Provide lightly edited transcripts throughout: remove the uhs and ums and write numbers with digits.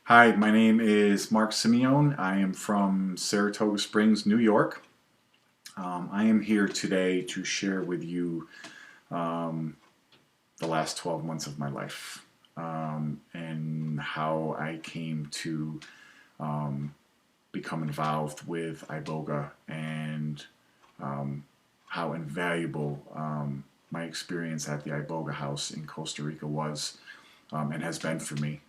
Hi, my name is Marc Simeone. I am from Saratoga Springs, New York. I am here today to share with you um, the last 12 months of my life and how I came to um, become involved with Iboga and how invaluable my experience at the Iboga House in Costa Rica was and has been for me.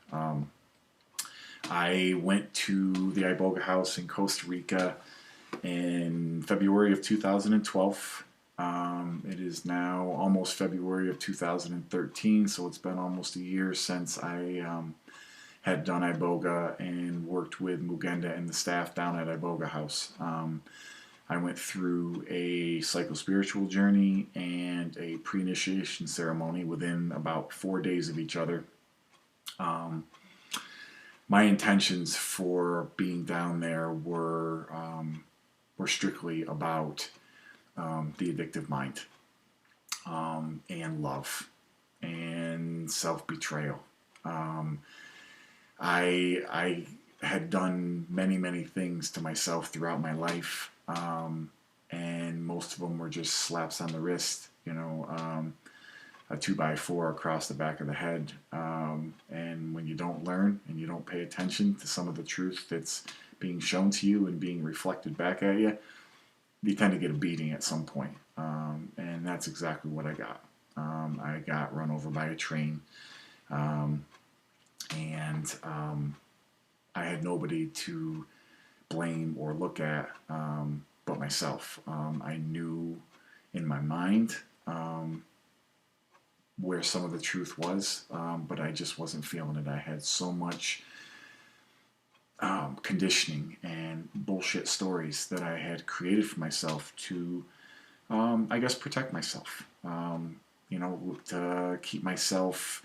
I went to the Iboga House in Costa Rica in February of 2012. It is now almost February of 2013, so it's been almost a year since I had done Iboga and worked with Mugenda and the staff down at Iboga House. I went through a psychospiritual journey and a pre-initiation ceremony within about 4 days of each other. Um, my intentions for being down there were strictly about the addictive mind and love and self-betrayal. Um, I had done many things to myself throughout my life, and most of them were just slaps on the wrist. A 2x4 across the back of the head. And when you don't learn and you don't pay attention to some of the truth that's being shown to you and being reflected back at you, you tend to get a beating at some point. And that's exactly what I got. I got run over by a train, um, and I had nobody to blame or look at but myself. I knew in my mind where some of the truth was, but I just wasn't feeling it. I had so much conditioning and bullshit stories that I had created for myself to, I guess, protect myself. To keep myself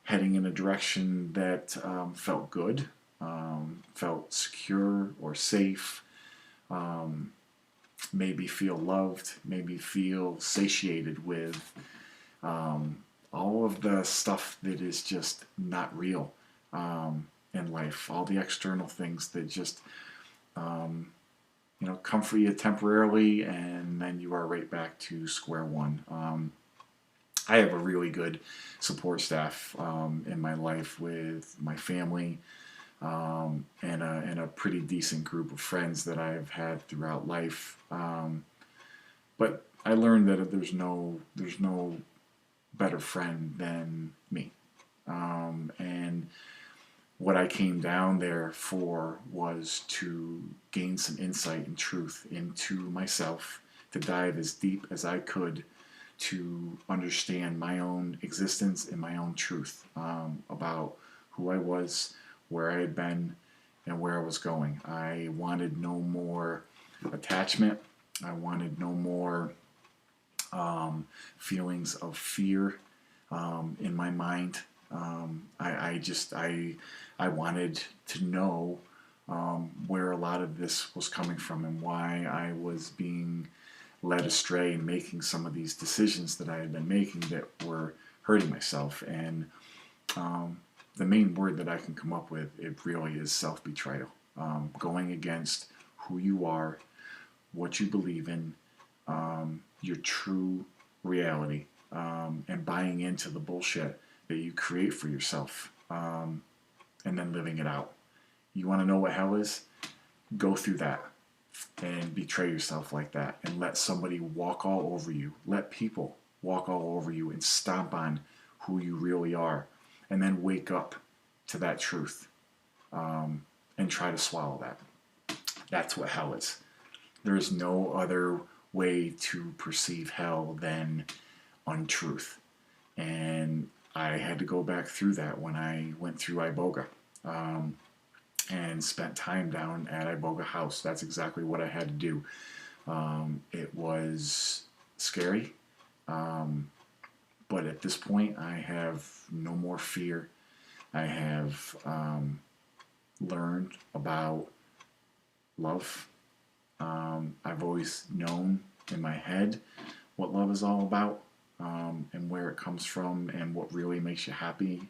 heading in a direction that felt good, felt secure or safe, um, made me feel loved, made me feel satiated with all of the stuff that is just not real in life, all the external things that just comfort you temporarily, and then you are right back to square one. I have a really good support staff in my life with my family, and a pretty decent group of friends that I've had throughout life. But I learned that there's no better friend than me. And what I came down there for was to gain some insight and truth into myself, to dive as deep as I could to understand my own existence and my own truth about who I was, where I had been, and where I was going. I wanted no more attachment. I wanted no more feelings of fear in my mind. I wanted to know where a lot of this was coming from and why I was being led astray and making some of these decisions that I had been making that were hurting myself. And the main word that I can come up with, it really is self-betrayal. Going against who you are, what you believe in, your true reality, and buying into the bullshit that you create for yourself, and then living it out. You want to know what hell is? Go through that and betray yourself like that and let somebody walk all over you. Let people walk all over you and stomp on who you really are, and then wake up to that truth, and try to swallow that. That's what hell is. There is no other way to perceive hell than untruth. And I had to go back through that when I went through Iboga, and spent time down at Iboga House. That's exactly what I had to do. It was scary, but at this point, I have no more fear. I have learned about love. I've always known in my head what love is all about, and where it comes from and what really makes you happy.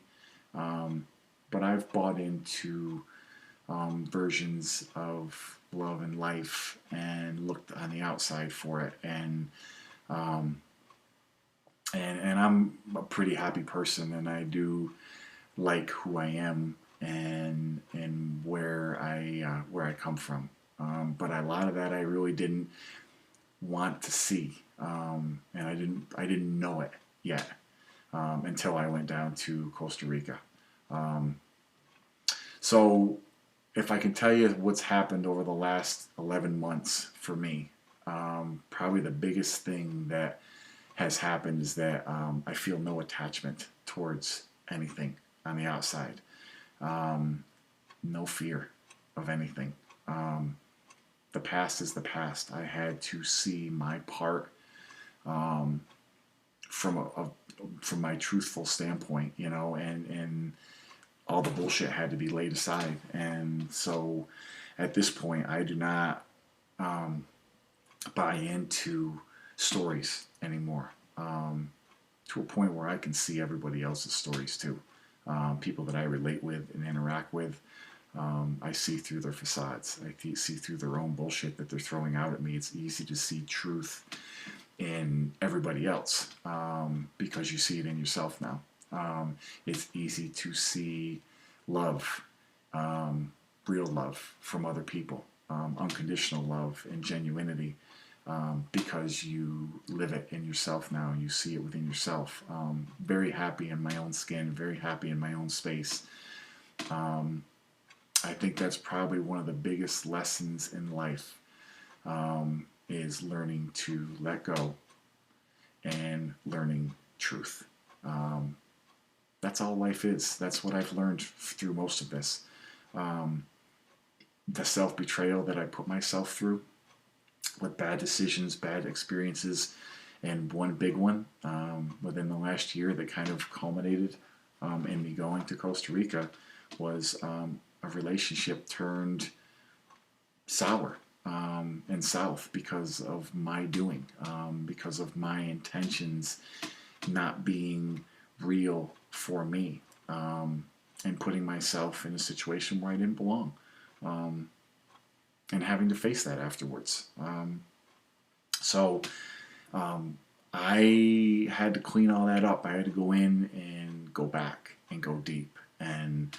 but I've bought into versions of love and life and looked on the outside for it, um, and I'm a pretty happy person, and I do like who I am and where I come from. But a lot of that I really didn't want to see, and I didn't know it yet until I went down to Costa Rica. Um, so if I can tell you what's happened over the last 11 months for me, probably the biggest thing that has happened is that I feel no attachment towards anything on the outside. No fear of anything. The past is the past. I had to see my part um, from from my truthful standpoint, and all the bullshit had to be laid aside. And so, at this point, I do not um, buy into stories anymore. To a point where I can see everybody else's stories too. People that I relate with and interact with, I see through their facades. I see through their own bullshit that they're throwing out at me. It's easy to see truth in everybody else because you see it in yourself now. It's easy to see love, real love from other people, unconditional love and genuinity because you live it in yourself now. You see it within yourself. Very happy in my own skin, very happy in my own space. I think that's probably one of the biggest lessons in life is learning to let go and learning truth. That's all life is. That's what I've learned through most of this. The self-betrayal that I put myself through with bad decisions, bad experiences, and one big one within the last year that kind of culminated in me going to Costa Rica was a relationship turned sour and south because of my doing, because of my intentions not being real for me, and putting myself in a situation where I didn't belong, and having to face that afterwards. So I had to clean all that up. I had to go in and go back and go deep and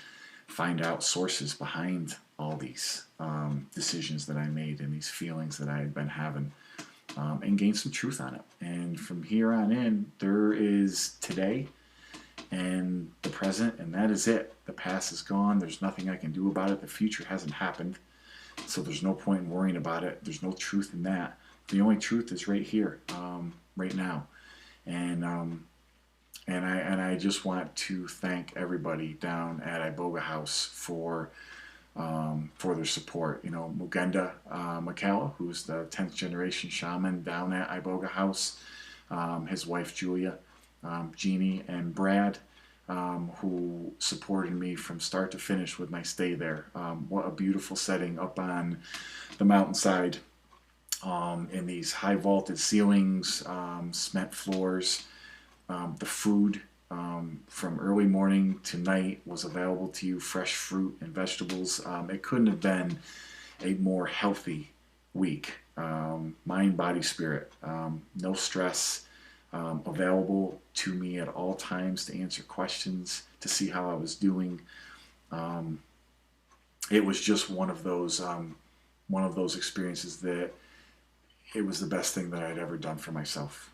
find out sources behind all these decisions that I made and these feelings that I had been having, and gain some truth on it. And from here on in, there is today and the present, and that is it. The past is gone. There's nothing I can do about it. The future hasn't happened, so there's no point in worrying about it. There's no truth in that. The only truth is right here, right now. And I just want to thank everybody down at Iboga House for their support. Mugenda Makala, who's the 10th generation shaman down at Iboga House, his wife Julia, Jeannie, and Brad, who supported me from start to finish with my stay there. What a beautiful setting up on the mountainside, in these high vaulted ceilings, cement floors. The food from early morning to night was available to you, fresh fruit and vegetables. It couldn't have been a more healthy week. Mind, body, spirit. No stress. Available to me at all times to answer questions, to see how I was doing. It was just one of those experiences that it was the best thing that I'd ever done for myself.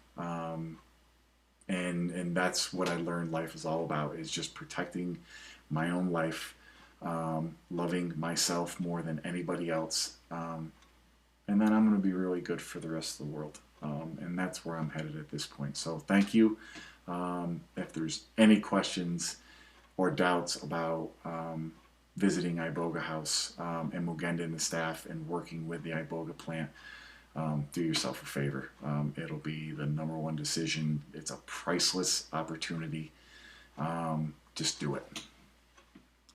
And that's what I learned life is all about, is just protecting my own life, loving myself more than anybody else, and then I'm going to be really good for the rest of the world. And that's where I'm headed at this point. So thank you. If there's any questions or doubts about visiting Iboga House and Mugenda and the staff and working with the Iboga plant, do yourself a favor. It'll be the number one decision. It's a priceless opportunity. Just do it.